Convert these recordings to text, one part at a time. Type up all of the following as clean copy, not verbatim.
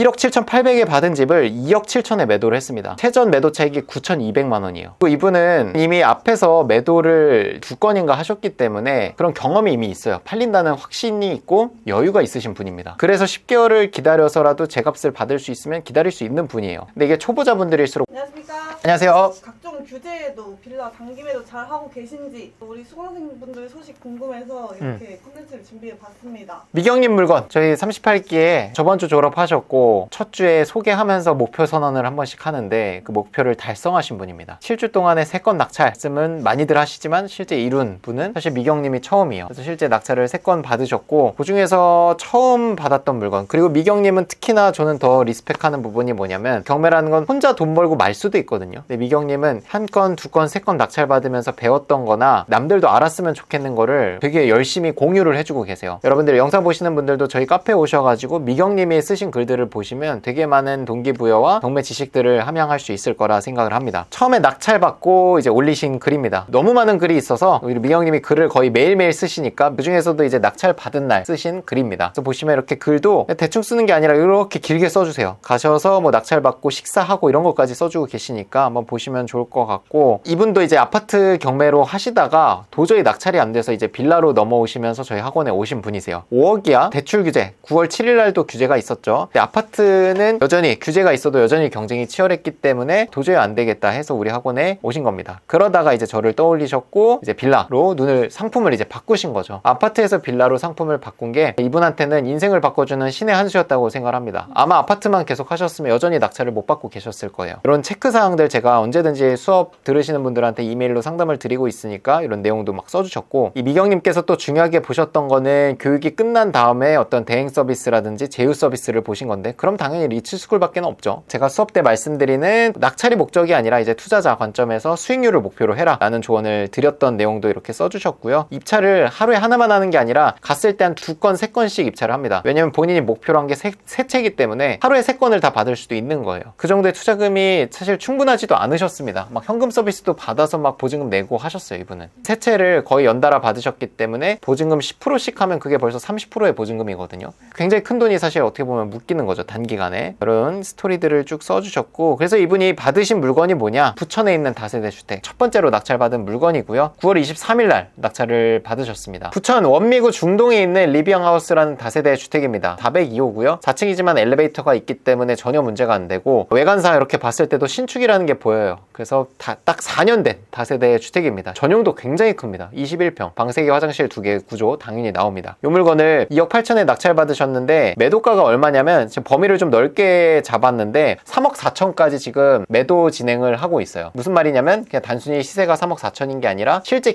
1억 7,800에 받은 집을 2억 7천에 매도를 했습니다. 최전 매도 차익이 9,200만 원이에요. 또 이분은 이미 앞에서 매도를 2건인가 하셨기 때문에 그런 경험이 이미 있어요. 팔린다는 확신이 있고 여유가 있으신 분입니다. 그래서 10개월을 기다려서라도 제값을 받을 수 있으면 기다릴 수 있는 분이에요. 근데 이게 초보자분들일수록. 안녕하십니까. 안녕하세요. 각종 규제에도 빌라 단기 매도 잘 하고 계신지 우리 수강생분들 소식 궁금해서 이렇게 콘텐츠를 준비해 봤습니다. 미경님 물건 저희 38기에 저번 주 졸업하셨고 첫 주에 소개하면서 목표 선언을 한 번씩 하는데 그 목표를 달성하신 분입니다. 7주 동안에 3건 낙찰씀은 많이들 하시지만 실제 이룬 분은 사실 미경님이 처음이에요. 그래서 실제 낙찰을 3건 받으셨고 그 중에서 처음 받았던 물건, 그리고 미경님은 특히나 저는 더 리스펙하는 부분이 뭐냐면 경매라는 건 혼자 돈 벌고 말 수도 있거든요. 근데 미경님은 1건, 2건, 3건 낙찰 받으면서 배웠던 거나 남들도 알았으면 좋겠는 거를 되게 열심히 공유를 해주고 계세요. 여러분들 영상 보시는 분들도 저희 카페에 오셔가지고 미경님이 쓰신 글들을 보시면 되게 많은 동기부여와 경매 지식들을 함양할 수 있을 거라 생각을 합니다. 처음에 낙찰 받고 이제 올리신 글입니다. 너무 많은 글이 있어서 우리 미경님이 글을 거의 매일매일 쓰시니까 그 중에서도 이제 낙찰 받은 날 쓰신 글입니다. 그래서 보시면 이렇게 글도 대충 쓰는 게 아니라 이렇게 길게 써주세요. 가셔서 뭐 낙찰 받고 식사하고 이런 것까지 써주고 계시니까 한번 보시면 좋을 것 같고, 이분도 이제 아파트 경매로 하시다가 도저히 낙찰이 안 돼서 이제 빌라로 넘어오시면서 저희 학원에 오신 분이세요. 5억이야 대출 규제 9월 7일 날도 규제가 있었죠. 근데 아파트는 여전히 규제가 있어도 여전히 경쟁이 치열했기 때문에 도저히 안 되겠다 해서 우리 학원에 오신 겁니다. 그러다가 이제 저를 떠올리셨고 이제 빌라로 상품을 이제 바꾸신 거죠. 아파트에서 빌라로 상품을 바꾼 게 이분한테는 인생을 바꿔주는 신의 한 수였다고 생각합니다. 아마 아파트만 계속 하셨으면 여전히 낙찰을 못 받고 계셨을 거예요. 이런 체크사항들 제가 언제든지 수업 들으시는 분들한테 이메일로 상담을 드리고 있으니까 이런 내용도 막 써주셨고, 이 미경님께서 또 중요하게 보셨던 거는 교육이 끝난 다음에 어떤 대행 서비스라든지 제휴 서비스를 보신 건데, 그럼 당연히 리츠스쿨 밖에 없죠. 제가 수업 때 말씀드리는 낙찰이 목적이 아니라 이제 투자자 관점에서 수익률을 목표로 해라 라는 조언을 드렸던 내용도 이렇게 써주셨고요. 입찰을 하루에 하나만 하는 게 아니라 갔을 때 한 2건, 3건씩 입찰을 합니다. 왜냐면 본인이 목표로 한 게 세 채이기 때문에 하루에 3건을 다 받을 수도 있는 거예요. 그 정도의 투자금이 사실 충분하지도 않으셨습니다. 막 현금 서비스도 받아서 막 보증금 내고 하셨어요. 이분은 3채를 거의 연달아 받으셨기 때문에 보증금 10%씩 하면 그게 벌써 30%의 보증금이거든요. 굉장히 큰 돈이 사실 어떻게 보면 묶이는 거죠, 단기간에. 이런 스토리들을 쭉 써주셨고, 그래서 이분이 받으신 물건이 뭐냐, 부천에 있는 다세대 주택 첫 번째로 낙찰받은 물건이고요. 9월 23일 날 낙찰을 받으셨습니다. 부천 원미구 중동에 있는 리비앙하우스라는 다세대 주택입니다. 402호고요. 4층이지만 엘리베이터가 있기 때문에 전혀 문제가 안 되고, 외관상 이렇게 봤을 때도 신축이라는 게 보여요. 그래서 딱 4년 된 다세대 주택입니다. 전용도 굉장히 큽니다. 21평, 방 3개, 화장실 2개 구조 당연히 나옵니다. 이 물건을 2억 8천에 낙찰 받으셨는데 매도가가 얼마냐면, 지금 범위를 좀 넓게 잡았는데 3억 4천까지 지금 매도 진행을 하고 있어요. 무슨 말이냐면 그냥 단순히 시세가 3억 4천인 게 아니라 실제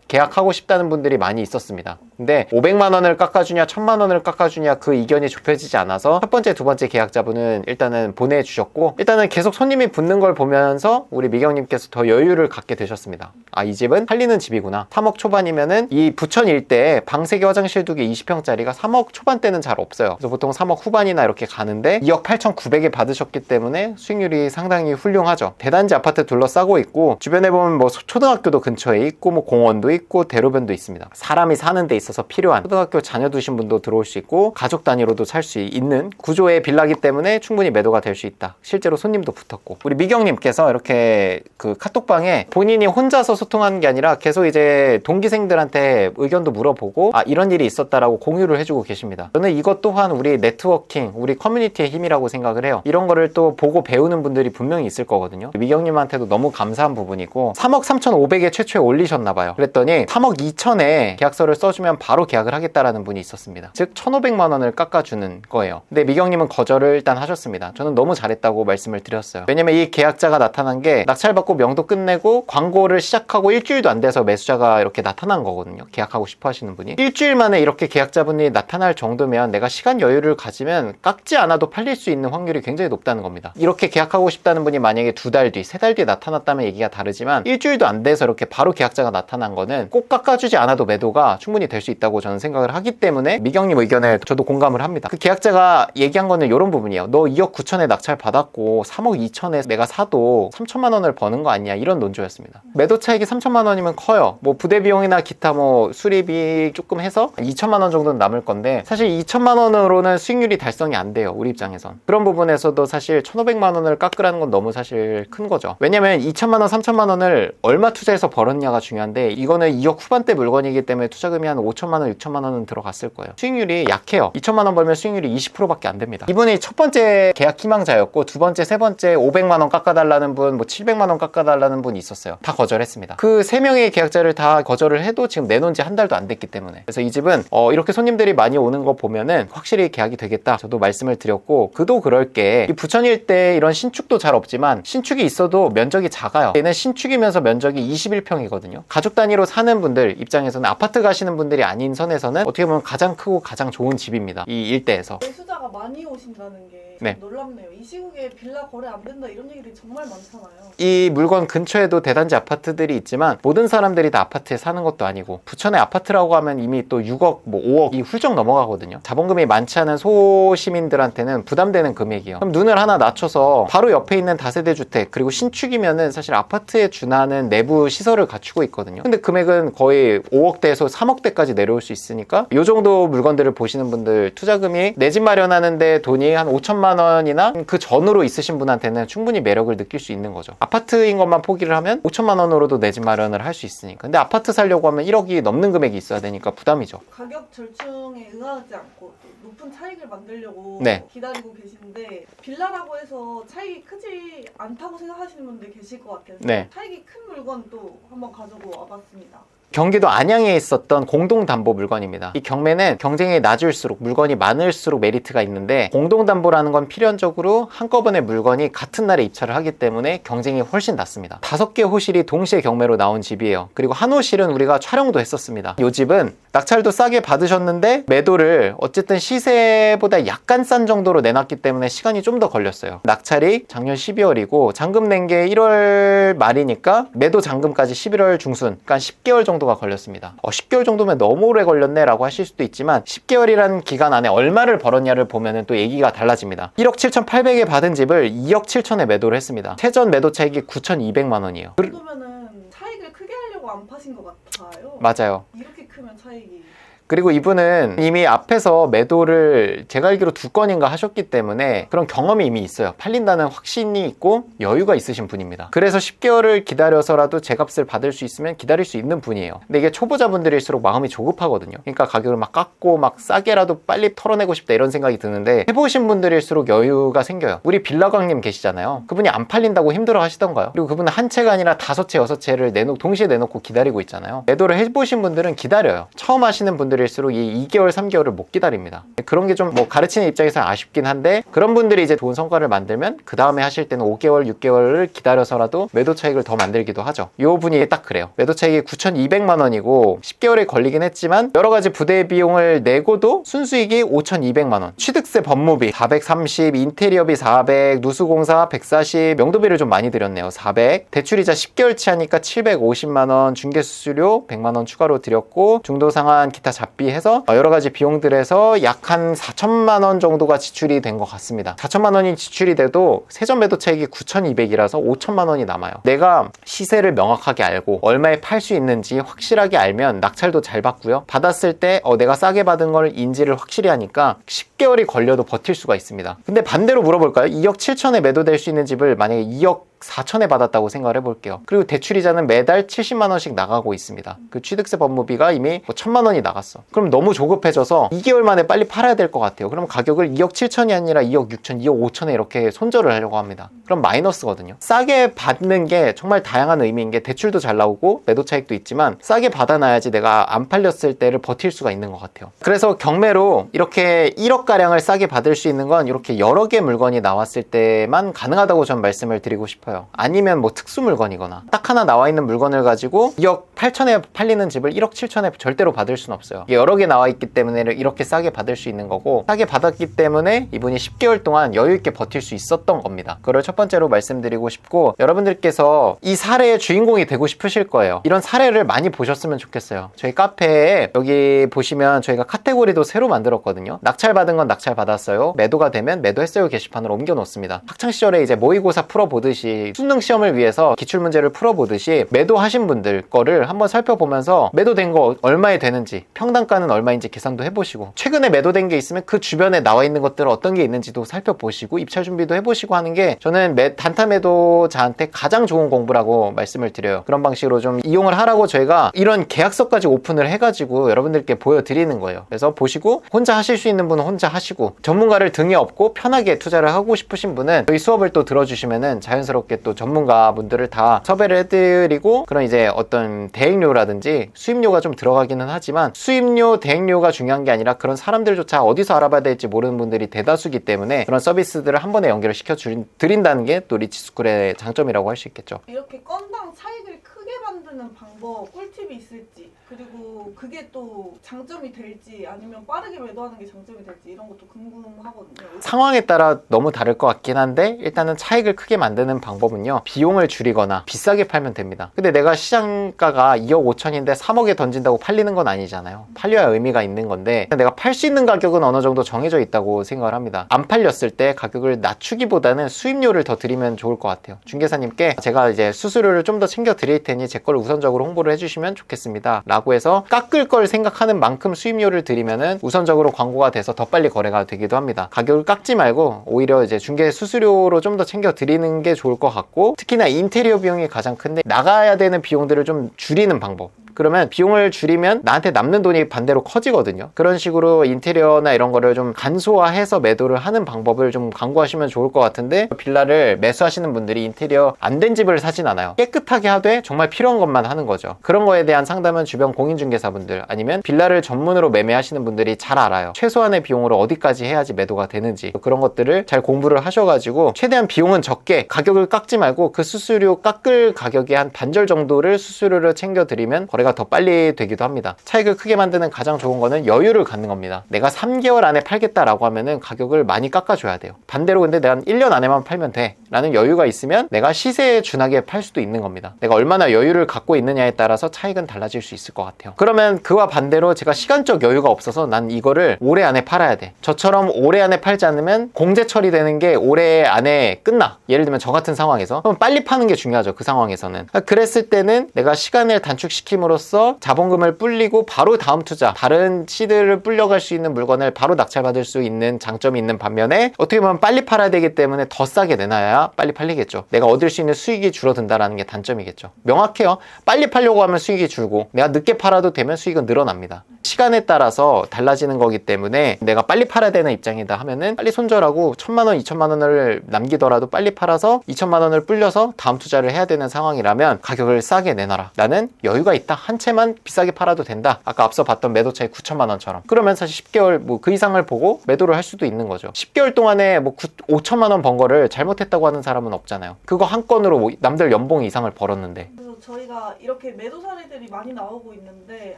계약하고 싶다는 분들이 많이 있었습니다. 근데 500만 원을 깎아주냐 1000만 원을 깎아주냐 그 이견이 좁혀지지 않아서 첫 번째, 두 번째 계약자분은 일단은 보내주셨고, 일단은 계속 손님이 붙는 걸 보면서 우리 미경님께서 더 여유를 갖게 되셨습니다. 아, 이 집은 팔리는 집이구나. 3억 초반이면은 이 부천 일대에 방 3개, 화장실 2개 20평짜리가 3억 초반대는 잘 없어요. 그래서 보통 3억 후반이나 이렇게 가는데 2억 8,900에 받으셨기 때문에 수익률이 상당히 훌륭하죠. 대단지 아파트 둘러싸고 있고, 주변에 보면 뭐 초등학교도 근처에 있고 뭐 공원도 있고 대로변도 있습니다. 사람이 사는 데 있어서 필요한, 초등학교 자녀 두신 분도 들어올 수 있고 가족 단위로도 살 수 있는 구조의 빌라기 때문에 충분히 매도가 될 수 있다. 실제로 손님도 붙었고, 우리 미경님께서 이렇게 그 카톡방에 본인이 혼자서 소통하는 게 아니라 계속 이제 동기생들한테 의견도 물어보고 아, 이런 일이 있었다라고 공유를 해주고 계십니다. 저는 이것 또한 우리 네트워킹, 우리 커뮤니티의 힘이라고 생각을 해요. 이런 거를 또 보고 배우는 분들이 분명히 있을 거거든요. 미경님한테도 너무 감사한 부분이고, 3억 3,500에 최초에 올리셨나봐요. 그랬더니 3억 2천에 계약서를 써주면 바로 계약을 하겠다라는 분이 있었습니다. 즉 1,500만 원을 깎아주는 거예요. 근데 미경님은 거절을 일단 하셨습니다. 저는 너무 잘했다고 말씀을 드렸어요. 왜냐면 이 계약자가 나타난 게 낙찰받고 명도 끝내고 광고를 시작하고 일주일도 안 돼서 매수자가 이렇게 나타난 거거든요. 계약하고 싶어 하시는 분이. 일주일 만에 이렇게 계약자분이 나타날 정도면 내가 시간 여유를 가지면 깎지 않아도 팔릴 수 있는 확률이 굉장히 높다는 겁니다. 이렇게 계약하고 싶다는 분이 만약에 2달 뒤, 3달 뒤에 나타났다면 얘기가 다르지만 일주일도 안 돼서 이렇게 바로 계약자가 나타난 거는 입장에서는 꼭 깎아주지 않아도 매도가 충분히 될 수 있다고 저는 생각을 하기 때문에 미경님 의견에 저도 공감을 합니다. 그 계약자가 얘기한 거는 이런 부분이에요. 너 2억 9천에 낙찰 받았고 3억 2천에 내가 사도 3천만 원을 버는 거 아니야, 이런 논조였습니다. 매도 차익이 3천만 원이면 커요. 뭐 부대 비용이나 기타 뭐 수리비 조금 해서 2천만 원 정도는 남을 건데, 사실 2천만 원으로는 수익률이 달성이 안 돼요, 우리 입장에선. 그런 부분에서도 사실 1,500만 원을 깎으라는 건 너무 사실 큰 거죠. 왜냐면 2천만 원 3천만 원을 얼마 투자해서 벌었냐가 중요한데, 이거는 2억 후반대 물건이기 때문에 투자금이 한 5천만 원 6천만 원은 들어갔을 거예요. 수익률이 약해요. 2천만 원 벌면 수익률이 20%밖에 안 됩니다. 이분이 첫 번째 계약 희망자였고, 두 번째, 세 번째 500만 원 깎아달라는 분, 뭐 700만 원 깎아달라는 분이 있었어요. 다 거절했습니다. 그 세 명의 계약자를 다 거절을 해도 지금 내놓은 지 한 달도 안 됐기 때문에. 그래서 이 집은 이렇게 손님들이 많이 오는 거 보면은 확실히 계약이 되겠다, 저도 말씀을 드렸고, 그도 그럴 게 이 부천 일대 이런 신축도 잘 없지만 신축이 있어도 면적이 작아요. 얘는 신축이면서 면적이 21평이거든요. 가족 단위로 사는 분들 입장에서는, 아파트 가시는 분들이 아닌 선에서는 어떻게 보면 가장 크고 가장 좋은 집입니다, 이 일대에서. 매수자가 많이 오신다는 게 좀 네. 놀랍네요. 이 시국에 빌라 거래 안 된다 이런 얘기들이 정말 많잖아요. 이 물건 근처에도 대단지 아파트들이 있지만 모든 사람들이 다 아파트에 사는 것도 아니고, 부천의 아파트라고 하면 이미 또 6억, 뭐 5억이 훌쩍 넘어가거든요. 자본금이 많지 않은 소시민들한테는 부담되는 금액이에요. 그럼 눈을 하나 낮춰서 바로 옆에 있는 다세대 주택, 그리고 신축이면은 사실 아파트에 준하는 내부 시설을 갖추고 있거든요. 근데 금액은 거의 5억대에서 3억대까지 내려올 수 있으니까, 이 정도 물건들을 보시는 분들, 투자금이 내 집 마련하는데 돈이 한 5천만 원이나 그 전후로 있으신 분한테는 충분히 매력을 느낄 수 있는 거죠. 아파트인 것만 포기를 하면 5천만 원으로도 내 집 마련을 할 수 있으니까. 근데 아파트 살려고 하면 1억이 넘는 금액이 있어야 되니까 부담이죠. 가격 절충에 응하지 않고 또 높은 차익을 만들려고 네. 기다리고 계시는데, 빌라라고 해서 차익이 크지 않다고 생각하시는 분들 계실 것 같아서 네. 차익이 큰 물건 또 한번 가지고 와봤습니다. 경기도 안양에 있었던 공동담보 물건입니다. 이 경매는 경쟁이 낮을수록, 물건이 많을수록 메리트가 있는데, 공동담보라는 건 필연적으로 한꺼번에 물건이 같은 날에 입찰을 하기 때문에 경쟁이 훨씬 낮습니다. 5개 호실이 동시에 경매로 나온 집이에요. 그리고 한 호실은 우리가 촬영도 했었습니다. 이 집은 낙찰도 싸게 받으셨는데 매도를 어쨌든 시세보다 약간 싼 정도로 내놨기 때문에 시간이 좀 더 걸렸어요. 낙찰이 작년 12월이고 잔금 낸 게 1월 말이니까 매도 잔금까지 11월 중순, 그러니까 10개월 정도가 걸렸습니다. 10개월 정도면 너무 오래 걸렸네 라고 하실 수도 있지만, 10개월이라는 기간 안에 얼마를 벌었냐를 보면은 또 얘기가 달라집니다. 1억 7,800에 받은 집을 2억 7천에 매도를 했습니다. 세전 매도 차익이 9,200만 원이에요. 그 정도면은 차익을 크게 하려고 안 파신 것 같아요. 맞아요. 이렇게 크면 차익이. 그리고 이분은 이미 앞에서 매도를 제가 알기로 2건인가 하셨기 때문에 그런 경험이 이미 있어요. 팔린다는 확신이 있고 여유가 있으신 분입니다. 그래서 10개월을 기다려서라도 제값을 받을 수 있으면 기다릴 수 있는 분이에요. 근데 이게 초보자분들일수록 마음이 조급하거든요. 그러니까 가격을 막 깎고 막 싸게라도 빨리 털어내고 싶다 이런 생각이 드는데, 해보신 분들일수록 여유가 생겨요. 우리 빌라광님 계시잖아요. 그분이 안 팔린다고 힘들어 하시던가요? 그리고 그분은 한 채가 아니라 5채 6채를 동시에 내놓고 기다리고 있잖아요. 매도를 해보신 분들은 기다려요. 처음 하시는 분들 일수록 이 2개월, 3개월을 못 기다립니다. 그런 게 좀 뭐 가르치는 입장에서는 아쉽긴 한데, 그런 분들이 이제 좋은 성과를 만들면 그 다음에 하실 때는 5개월, 6개월을 기다려서라도 매도 차익을 더 만들기도 하죠. 이 분이 딱 그래요. 매도 차익이 9,200만 원이고 10개월이 걸리긴 했지만 여러 가지 부대 비용을 내고도 순수익이 5,200만 원. 취득세 법무비 430, 인테리어비 400, 누수공사 140, 명도비를 좀 많이 드렸네요. 400, 대출이자 10개월치 하니까 750만 원, 중개수수료 100만 원 추가로 드렸고, 중도상환 기타 잡비해서 여러 가지 비용들에서 약 한 4천만 원 정도가 지출이 된 것 같습니다. 4천만 원이 지출이 돼도 세전 매도 차익이 9,200이라서 5천만 원이 남아요. 내가 시세를 명확하게 알고 얼마에 팔 수 있는지 확실하게 알면 낙찰도 잘 받고요. 받았을 때 내가 싸게 받은 걸 인지를 확실히 하니까 10개월이 걸려도 버틸 수가 있습니다. 근데 반대로 물어볼까요? 2억 7천에 매도될 수 있는 집을 만약에 2억 4천에 받았다고 생각을 해볼게요. 그리고 대출이자는 매달 70만 원씩 나가고 있습니다. 그 취득세 법무비가 이미 1,000만 원이 나갔어. 그럼 너무 조급해져서 2개월 만에 빨리 팔아야 될 것 같아요. 그럼 가격을 2억 7천이 아니라 2억 6천, 2억 5천에 이렇게 손절을 하려고 합니다. 그럼 마이너스거든요. 싸게 받는 게 정말 다양한 의미인 게, 대출도 잘 나오고 매도 차익도 있지만 싸게 받아놔야지 내가 안 팔렸을 때를 버틸 수가 있는 것 같아요. 그래서 경매로 이렇게 1억가량을 싸게 받을 수 있는 건 이렇게 여러 개 물건이 나왔을 때만 가능하다고 전 말씀을 드리고 싶어요. 싶어요. 아니면 뭐 특수 물건이거나 딱 하나 나와 있는 물건을 가지고 2억 8천에 팔리는 집을 1억 7천에 절대로 받을 수는 없어요. 이게 여러 개 나와 있기 때문에 이렇게 싸게 받을 수 있는 거고, 싸게 받았기 때문에 이분이 10개월 동안 여유 있게 버틸 수 있었던 겁니다. 그걸 첫 번째로 말씀드리고 싶고, 여러분들께서 이 사례의 주인공이 되고 싶으실 거예요. 이런 사례를 많이 보셨으면 좋겠어요. 저희 카페에 여기 보시면 저희가 카테고리도 새로 만들었거든요. 낙찰받은 건 낙찰 받았어요, 매도가 되면 매도했어요 게시판으로 옮겨 놓습니다. 학창시절에 이제 모의고사 풀어보듯이, 수능 시험을 위해서 기출문제를 풀어보듯이 매도하신 분들 거를 한번 살펴보면서 매도된 거 얼마에 되는지, 평당가는 얼마인지 계산도 해보시고, 최근에 매도된 게 있으면 그 주변에 나와 있는 것들 어떤 게 있는지도 살펴보시고 입찰 준비도 해보시고 하는 게 저는 단타 매도자한테 가장 좋은 공부라고 말씀을 드려요. 그런 방식으로 좀 이용을 하라고 저희가 이런 계약서까지 오픈을 해가지고 여러분들께 보여드리는 거예요. 그래서 보시고 혼자 하실 수 있는 분은 혼자 하시고, 전문가를 등에 업고 편하게 투자를 하고 싶으신 분은 저희 수업을 또 들어주시면은 자연스럽게 또 전문가분들을 다 섭외를 해드리고, 그런 이제 어떤 대행료라든지 수임료가 좀 들어가기는 하지만, 수임료, 대행료가 중요한 게 아니라 그런 사람들조차 어디서 알아봐야 될지 모르는 분들이 대다수기 때문에 그런 서비스들을 한 번에 연결을 시켜드린다는 게 또 리치스쿨의 장점이라고 할 수 있겠죠. 이렇게 건당 차익을 크게 만드는 방법, 꿀팁이 있을지, 그리고 그게 또 장점이 될지 아니면 빠르게 매도하는 게 장점이 될지 이런 것도 궁금하거든요. 상황에 따라 너무 다를 것 같긴 한데, 일단은 차익을 크게 만드는 방법은요, 비용을 줄이거나 비싸게 팔면 됩니다. 근데 내가 시장가가 2억 5천인데 3억에 던진다고 팔리는 건 아니잖아요. 팔려야 의미가 있는 건데, 내가 팔 수 있는 가격은 어느 정도 정해져 있다고 생각을 합니다. 안 팔렸을 때 가격을 낮추기보다는 수임료를 더 드리면 좋을 것 같아요. 중개사님께 제가 이제 수수료를 좀 더 챙겨 드릴 테니 제 걸 우선적으로 홍보를 해주시면 좋겠습니다 라고 해서 깎을 걸 생각하는 만큼 수임료를 드리면은 우선적으로 광고가 돼서 더 빨리 거래가 되기도 합니다. 가격을 깎지 말고 오히려 이제 중개 수수료로 좀 더 챙겨 드리는 게 좋을 것 같고, 특히나 인테리어 비용이 가장 큰데 나가야 되는 비용들을 좀 줄이는 방법, 그러면 비용을 줄이면 나한테 남는 돈이 반대로 커지거든요. 그런 식으로 인테리어나 이런 거를 좀 간소화해서 매도를 하는 방법을 좀 강구하시면 좋을 것 같은데, 빌라를 매수하시는 분들이 인테리어 안 된 집을 사진 않아요. 깨끗하게 하되 정말 필요한 것만 하는 거죠. 그런 거에 대한 상담은 주변 공인중개사분들 아니면 빌라를 전문으로 매매하시는 분들이 잘 알아요. 최소한의 비용으로 어디까지 해야지 매도가 되는지, 그런 것들을 잘 공부를 하셔가지고 최대한 비용은 적게, 가격을 깎지 말고 그 수수료 깎을 가격의 한 반절 정도를 수수료를 챙겨드리면 거래가 더 빨리 되기도 합니다. 차익을 크게 만드는 가장 좋은 거는 여유를 갖는 겁니다. 내가 3개월 안에 팔겠다라고 하면은 가격을 많이 깎아줘야 돼요. 반대로 근데 내가 1년 안에만 팔면 돼 라는 여유가 있으면 내가 시세에 준하게 팔 수도 있는 겁니다. 내가 얼마나 여유를 갖고 있느냐에 따라서 차익은 달라질 수 있을 것 같아요. 그러면 그와 반대로 제가 시간적 여유가 없어서 난 이거를 올해 안에 팔아야 돼, 저처럼 올해 안에 팔지 않으면 공제 처리되는 게 올해 안에 끝나, 예를 들면 저 같은 상황에서, 그럼 빨리 파는 게 중요하죠. 그 상황에서는. 그랬을 때는 내가 시간을 단축시킴으로써 자본금을 불리고 바로 다음 투자, 다른 시드를 불려갈 수 있는 물건을 바로 낙찰받을 수 있는 장점이 있는 반면에, 어떻게 보면 빨리 팔아야 되기 때문에 더 싸게 내놔야 빨리 팔리겠죠. 내가 얻을 수 있는 수익이 줄어든다라는 게 단점이겠죠. 명확해요. 빨리 팔려고 하면 수익이 줄고, 내가 늦게 팔아도 되면 수익은 늘어납니다. 시간에 따라서 달라지는 거기 때문에 내가 빨리 팔아야 되는 입장이다 하면은 빨리 손절하고 1,000만 원, 2,000만 원을 남기더라도 빨리 팔아서 2,000만 원을 불려서 다음 투자를 해야 되는 상황이라면 가격을 싸게 내놔라. 나는 여유가 있다, 한 채만 비싸게 팔아도 된다, 아까 앞서 봤던 매도차익 9천만 원처럼. 그러면 사실 10개월 뭐 그 이상을 보고 매도를 할 수도 있는 거죠. 10개월 동안에 뭐 5천만 원 번 거를 잘못했다고 하는 사람은 없잖아요. 그거 한 건으로 뭐 남들 연봉 이상을 벌었는데. 그래서 저희가 이렇게 매도 사례들이 많이 나오고 있는데,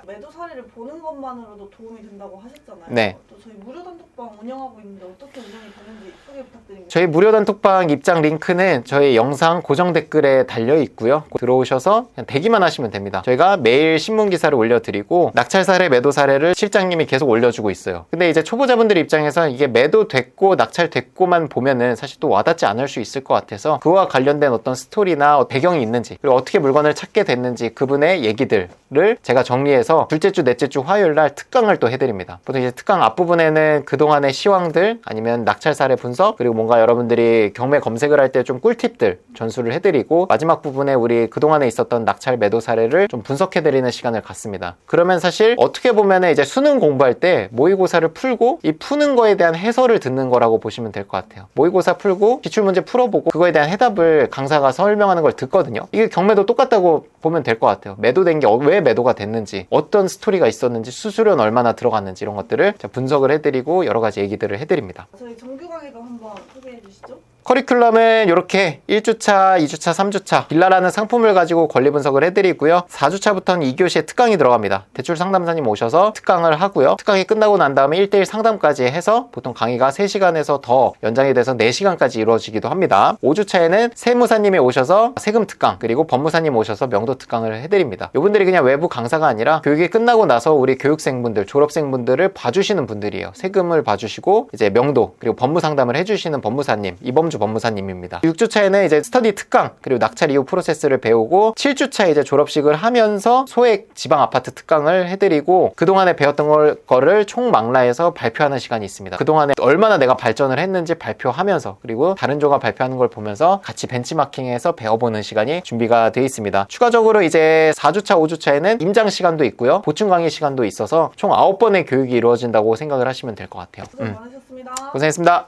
매도 사례를 보는 것만으로도 도움이 된다고 하셨잖아요. 네. 또 저희 무료 단톡방 운영하고 있는데 어떻게 운영이 되는지 소개 부탁드립니다. 저희 무료 단톡방 입장 링크는 저희 영상 고정 댓글에 달려 있고요. 들어오셔서 그냥 대기만 하시면 됩니다. 저희가 매일 신문 기사를 올려드리고 낙찰 사례, 매도 사례를 실장님이 계속 올려주고 있어요. 근데 이제 초보자분들 입장에서 이게 매도됐고 낙찰됐고만 보면은 사실 또 와닿지 않을 수 있을 것 같아서, 그와 관련된 어떤 스토리나 배경이 있는지, 그리고 어떻게 물건을 찾게 됐는지, 그분의 얘기들을 제가 정리해서 둘째 주, 넷째 주 화요일 날 특강을 또 해드립니다. 보통 이제 특강 앞부분에는 그동안의 시황들 아니면 낙찰 사례 분석, 그리고 뭔가 여러분들이 경매 검색을 할 때 좀 꿀팁들 전수를 해드리고, 마지막 부분에 우리 그동안에 있었던 낙찰 매도 사례를 좀 분석해드리는 시간을 갖습니다. 그러면 사실 어떻게 보면 이제 수능 공부할 때 모의고사를 풀고 이 푸는 거에 대한 해설을 듣는 거라고 보시면 될 것 같아요. 모의고사 풀고 기출문제 풀어보고 그거에 대한 해답을 강사가 설명하는 걸 듣거든요. 이게 경매도 똑같다고 끝났다고 보면 될 것 같아요. 매도된 게 왜 매도가 됐는지, 어떤 스토리가 있었는지, 수수료는 얼마나 들어갔는지 이런 것들을 분석을 해드리고 여러 가지 얘기들을 해드립니다. 저희 정규 강의도 한번 소개해 주시죠. 커리큘럼은 이렇게 1주차, 2주차, 3주차 빌라라는 상품을 가지고 권리 분석을 해드리고요. 4주차부터는 2교시에 특강이 들어갑니다. 대출 상담사님 오셔서 특강을 하고요. 특강이 끝나고 난 다음에 1대1 상담까지 해서 보통 강의가 3시간에서 더 연장이 돼서 4시간까지 이루어지기도 합니다. 5주차에는 세무사님이 오셔서 세금 특강, 그리고 법무사님 오셔서 명도 특강을 해드립니다. 이분들이 그냥 외부 강사가 아니라 교육이 끝나고 나서 우리 교육생분들, 졸업생분들을 봐주시는 분들이에요. 세금을 봐주시고 이제 명도, 그리고 법무 상담을 해주시는 법무사님, 이범주 법무사님입니다. 6주차에는 이제 스터디 특강, 그리고 낙찰 이후 프로세스를 배우고 7주차에 이제 졸업식을 하면서 소액 지방 아파트 특강을 해드리고 그동안에 배웠던 거를 총망라해서 발표하는 시간이 있습니다. 그동안에 얼마나 내가 발전을 했는지 발표하면서, 그리고 다른 조가 발표하는 걸 보면서 같이 벤치마킹해서 배워보는 시간이 준비가 되어 있습니다. 추가적으로 이제 4주차, 5주차에는 임장 시간도 있고요. 보충 강의 시간도 있어서 총 9번의 교육이 이루어진다고 생각을 하시면 될 것 같아요. 수고 많으셨습니다. 고생했습니다.